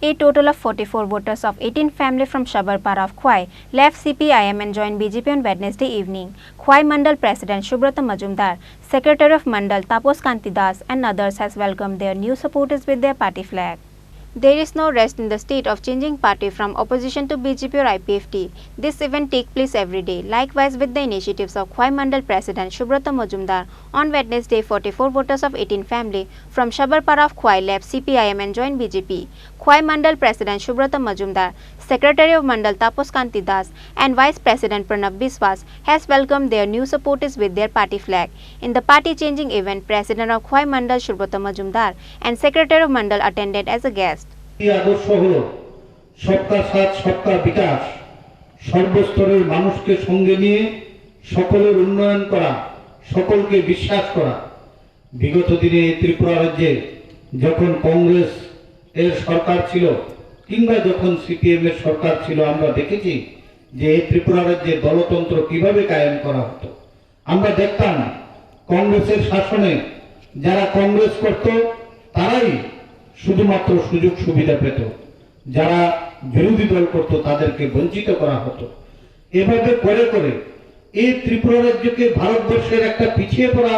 A total of 44 voters of 18 families from Sabarpara of Khowai left CPIM and joined BJP on Wednesday evening. Khowai Mandal President Subrata Majumdar, Secretary of Mandal Tapos Kanti Das and others has welcomed their new supporters with their party flag. There is no rest in the state of changing party from opposition to BJP or IPFT. This event takes place every day. Likewise, with the initiatives of Khowai Mandal President Subrata Majumdar, on Wednesday, 44 voters of 18 family from Sabarpara of Khowai left CPIM and joined BJP. Khowai Mandal President Subrata Majumdar, Secretary of Mandal Tapos Kanti Das and Vice President Pranav Biswas has welcomed their new supporters with their party flag. In the party-changing event, President of Khowai Mandal Subrata Majumdar and Secretary of Mandal attended as a guest. আদর্শ হলো সবকা সাথ সবকা বিকাশ, সর্বস্তরের মানুষকে সঙ্গে নিয়ে সকলের উন্নয়ন করা, সকলকে বিশ্বাস করা। বিগত দিনে ত্রিপুরা রাজ্যে যখন কংগ্রেস এর সরকার ছিল কিংবা যখন সিপিএম এর সরকার ছিল, আমরা দেখেছি যে এই ত্রিপুরা রাজ্যে দলতন্ত্র কিভাবে কায়েম করা হতো। আমরা দেখতাম কংগ্রেসের শাসনে যারা কংগ্রেস করত তারাই শুধুমাত্র সুযোগ সুবিধা পেত, যারা বিরোধী দল করত তাদেরকে বঞ্চিত করা হতো। এভাবে করে করে এই ত্রিপুরা রাজ্যকে ভারতবর্ষের একটা পিছিয়ে পড়া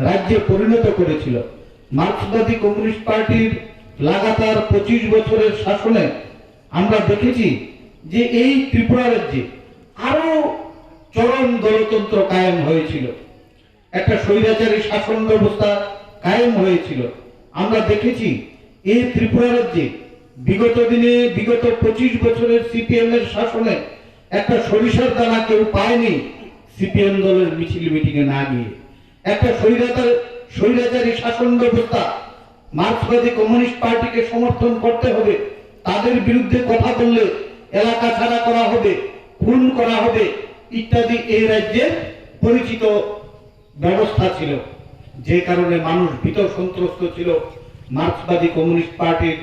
রাজ্যে পরিণত করেছিল। মার্ক্সবাদী কমিউনিস্ট পার্টির লাগাতার 25 বছরের শাসনে আমরা দেখেছি যে এই ত্রিপুরা রাজ্যে আরো চরম দলতন্ত্র কায়েম হয়েছিল, একটা স্বৈরাচারী শাসন ব্যবস্থা কায়েম হয়েছিল। আমরা দেখেছি এই ত্রিপুরা রাজ্যে বিগত দিনে বিগত 25 বছরের সিপিএম এর শাসনে একটা সরিষার দানা কেউ পায়নি সিপিএম দলের মিছিল মিটিং এ না গিয়ে। একটা স্বৈরাচারী শাসন ব্যবস্থা, মার্ক্সবাদী কমিউনিস্ট পার্টিকে সমর্থন করতে হবে, তাদের বিরুদ্ধে কথা বললে এলাকা ছাড়া করা হবে, খুন করা হবে ইত্যাদি এই রাজ্যের পরিচিত ব্যবস্থা ছিল। যে কারণে মানুষ ভীত সন্ত্রস্ত ছিল। মার্ক্সবাদী কমিউনিস্ট পার্টির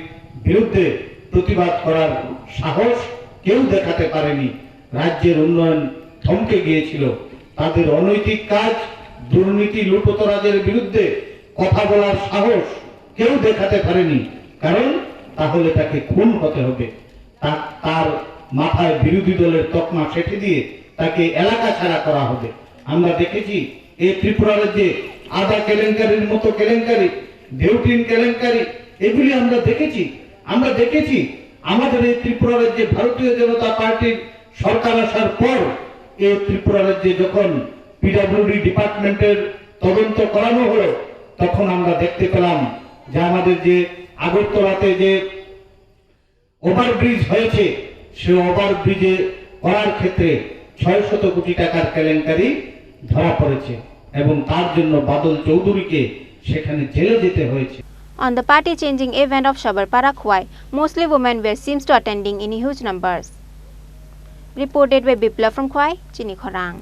বিরুদ্ধে প্রতিবাদ করার সাহস কেউ দেখাতে পারেনি। রাজ্যের উন্নয়ন থমকে গিয়েছিল। তাদের অনৈতিক কাজ, দুর্নীতি, লুটতরাজের বিরুদ্ধে কথা বলার সাহস কেউ দেখাতে পারেনি, কারণ তাহলে তাকে খুন হতে হবে। তার মাথায় বিরোধী দলের তকমা সেঁটে দিয়ে তাকে এলাকা ছাড়া করা হবে। আমরা দেখেছি এই ত্রিপুরা রাজ্যে আদা কেলেঙ্কারির মতো কেলেঙ্কারি, দেউটিন কেলেঙ্কারি, এগুলি আমরা দেখেছি। আমাদের এই ত্রিপুরা রাজ্যে ভারতীয় জনতা পার্টির সরকার আসার পর এই ত্রিপুরা রাজ্যে যখন পিডব্লিউডি ডিপার্টমেন্টের তদন্ত করানো হলো, তখন আমরা দেখতে পেলাম যে আমাদের যে আগরতলাতে যে ওভারব্রিজ হয়েছে, সে ওভারব্রিজে করার ক্ষেত্রে 600 কোটি টাকার কেলেঙ্কারি ধরা পড়েছে এবং তার জন্য বাদল চৌধুরীকে সেখানে জেলে যেতে হয়েছে। On the party-changing event of Sabarpara Khowai, mostly women were seems to attending in huge numbers. Reported by Biplav from Khowai, Chini Khorang.